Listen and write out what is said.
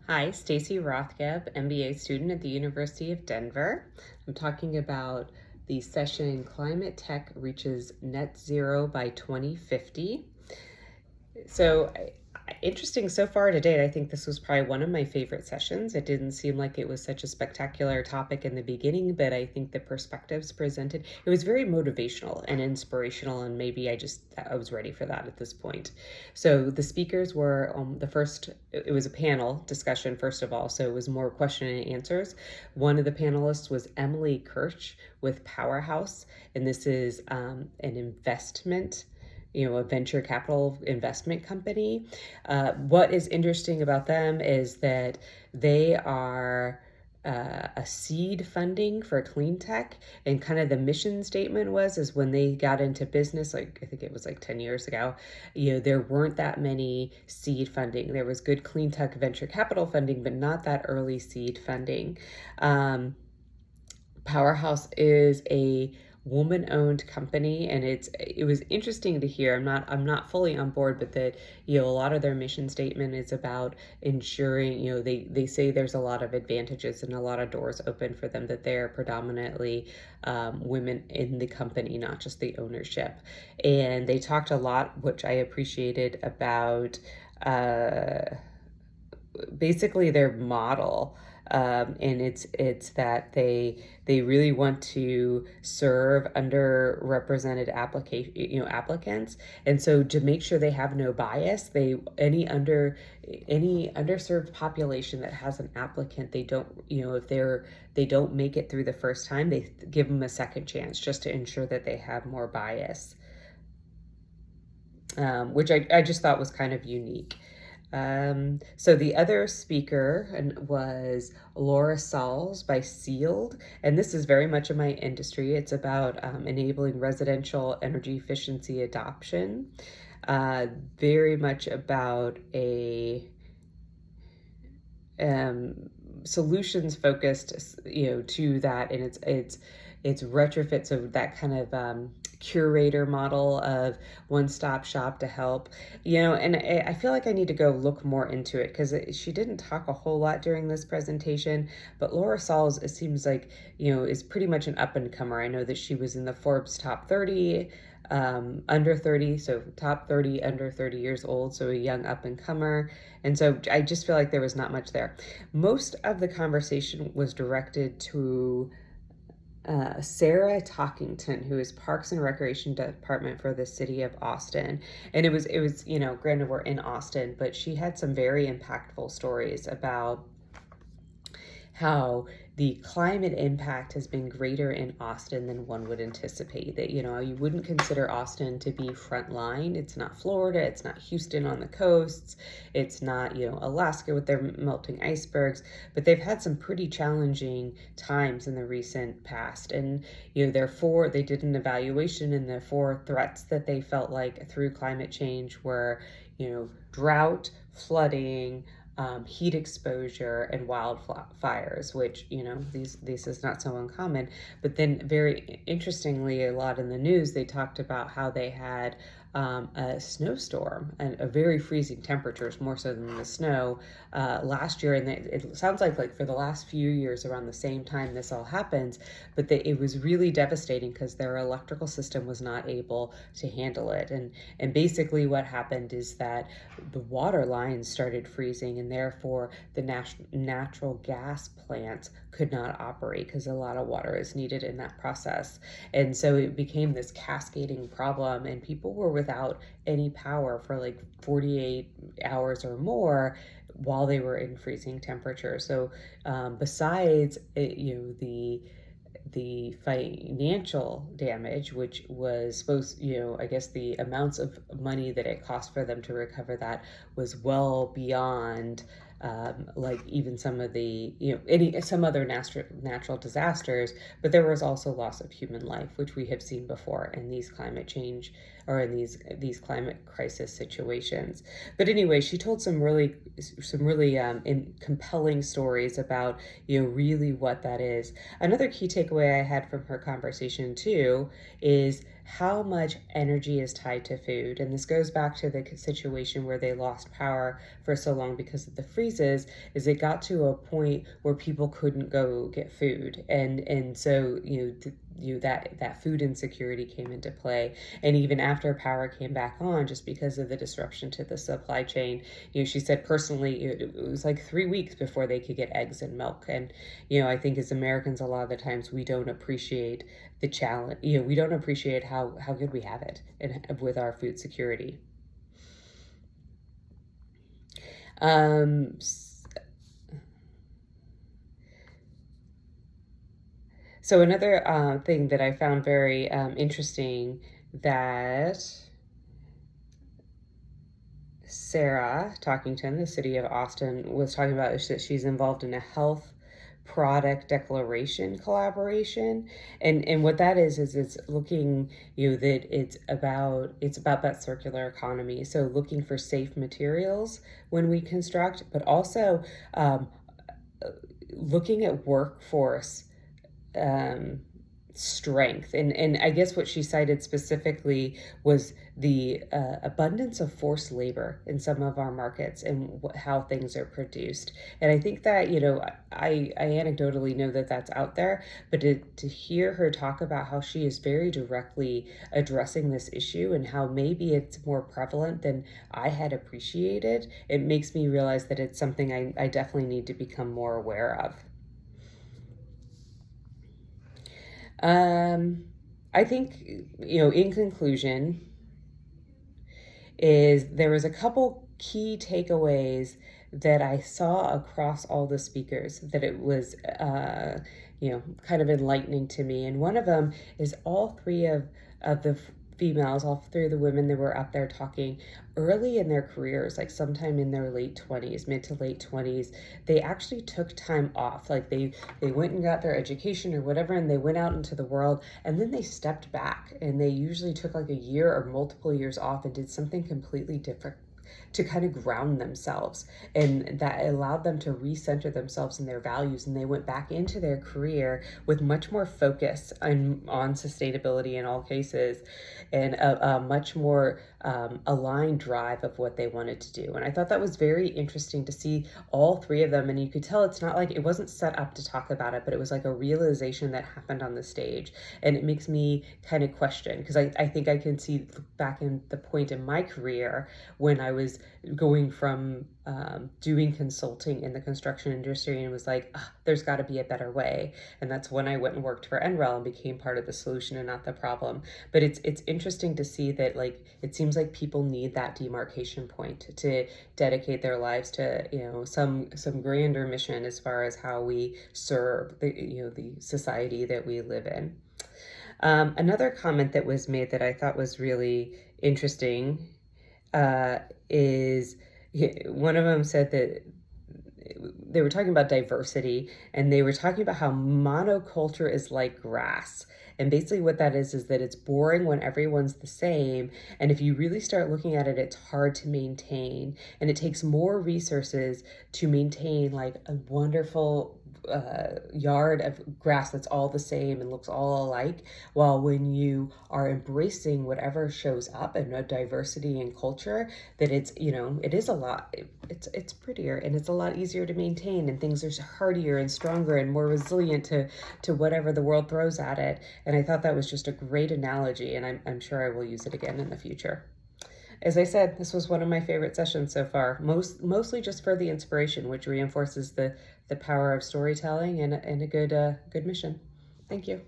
Hi, Stacy Rothgeb, MBA student at the University of Denver. I'm talking about the session Climate Tech Reaches Net Zero by 2050. So interesting so far to date. I think this was probably one of my favorite sessions. It didn't seem like it was such a spectacular topic in the beginning, but I think the perspectives presented, it was very motivational and inspirational, and maybe I was ready for that at this point. So the speakers were it was a panel discussion first of all, so it was more question and answers. One of the panelists was Emily Kirsch with Powerhouse, and this is an investment, a venture capital investment company. What is interesting about them is that they are a seed funding for clean tech, and kind of the mission statement is when they got into business, like I think it was like 10 years ago, there weren't that many seed funding. There was good clean tech venture capital funding, but not that early seed funding. Powerhouse is a woman-owned company, and it was interesting to hear. I'm not fully on board, but that a lot of their mission statement is about ensuring, they say there's a lot of advantages and a lot of doors open for them, that they're predominantly women in the company, not just the ownership. And they talked a lot, which I appreciated, about basically their model. And it's that they really want to serve underrepresented applicants, and so to make sure they have no bias, any underserved population that has an applicant, they don't, if they don't make it through the first time, they give them a second chance just to ensure that they have more bias, which I just thought was kind of unique. So the other speaker was Laura Sauls by Sealed, and this is very much in my industry. It's about enabling residential energy efficiency adoption, very much about a solutions focused, to that, and it's retrofit, so that kind of curator model of one-stop shop to help, and I feel like I need to go look more into it, because she didn't talk a whole lot during this presentation. But Laura Sauls, it seems like, is pretty much an up-and-comer. I know that she was in the Forbes top 30 under 30, so top 30 under 30 years old, so a young up-and-comer. And so I just feel like there was not much there. Most of the conversation was directed to Sarah Talkington, who is Parks and Recreation Department for the city of Austin. And it was, granted we're in Austin, but she had some very impactful stories about how the climate impact has been greater in Austin than one would anticipate. That, you wouldn't consider Austin to be frontline. It's not Florida, it's not Houston on the coasts, it's not, Alaska with their melting icebergs, but they've had some pretty challenging times in the recent past. And, therefore, they did an evaluation, and the four threats that they felt like through climate change were, drought, flooding, heat exposure, and wildfires, which, this is not so uncommon. But then, very interestingly, a lot in the news, they talked about how they had a snowstorm and a very freezing temperatures, more so than the snow, last year. And it sounds like for the last few years, around the same time this all happens, but it was really devastating because their electrical system was not able to handle it. And basically what happened is that the water lines started freezing, and therefore the natural gas plants could not operate because a lot of water is needed in that process. And so it became this cascading problem, and people were without any power for like 48 hours or more while they were in freezing temperature. So besides the financial damage, which was supposed, I guess the amounts of money that it cost for them to recover that was well beyond like even some of the, some other natural disasters. But there was also loss of human life, which we have seen before in these climate change, or in these climate crisis situations. But anyway, she told some really compelling stories about, really what that is. Another key takeaway takeaway I had from her conversation too is how much energy is tied to food. And this goes back to the situation where they lost power for so long because of the freezes, is it got to a point where people couldn't go get food. And so, that food insecurity came into play. And even after power came back on, just because of the disruption to the supply chain, she said personally it was like 3 weeks before they could get eggs and milk. And I think as Americans, a lot of the times we don't appreciate the challenge. We don't appreciate how good we have it with our food security. So another thing that I found very interesting, that Sarah Talkington, the city of Austin, was talking about, is that she's involved in a health product declaration collaboration. And what that is it's looking, that it's about that circular economy. So looking for safe materials when we construct, but also looking at workforce strength. And I guess what she cited specifically was the abundance of forced labor in some of our markets and how things are produced. And I think that, I anecdotally know that that's out there, but to hear her talk about how she is very directly addressing this issue and how maybe it's more prevalent than I had appreciated, it makes me realize that it's something I definitely need to become more aware of. I think, in conclusion, is there was a couple key takeaways that I saw across all the speakers, that it was, kind of enlightening to me. And one of them is all three of the females, all three of the women that were up there talking early in their careers, like sometime in their late 20s, mid to late 20s, they actually took time off. Like they went and got their education or whatever, and they went out into the world, and then they stepped back, and they usually took like a year or multiple years off and did something completely different to kind of ground themselves, and that allowed them to recenter themselves in their values, and they went back into their career with much more focus on sustainability in all cases, and a much more aligned drive of what they wanted to do. And I thought that was very interesting to see all three of them, and you could tell it's not like it wasn't set up to talk about it, but it was like a realization that happened on the stage. And it makes me kind of question, because I think I can see back in the point in my career when I was going from doing consulting in the construction industry, and was like, there's got to be a better way. And that's when I went and worked for NREL and became part of the solution and not the problem. But it's interesting to see that, like, it seems like people need that demarcation point to dedicate their lives to some grander mission as far as how we serve the society that we live in. Another comment that was made that I thought was really interesting is one of them said that they were talking about diversity, and they were talking about how monoculture is like grass. And basically what that is that it's boring when everyone's the same. And if you really start looking at it, it's hard to maintain. And it takes more resources to maintain like a wonderful yard of grass that's all the same and looks all alike, while when you are embracing whatever shows up in a diversity and culture, that it's it is a lot, it's prettier, and it's a lot easier to maintain, and things are hardier and stronger and more resilient to whatever the world throws at it. And I thought that was just a great analogy, and I'm sure I will use it again in the future. As I said, this was one of my favorite sessions so far, mostly just for the inspiration, which reinforces the power of storytelling and a good mission. Thank you.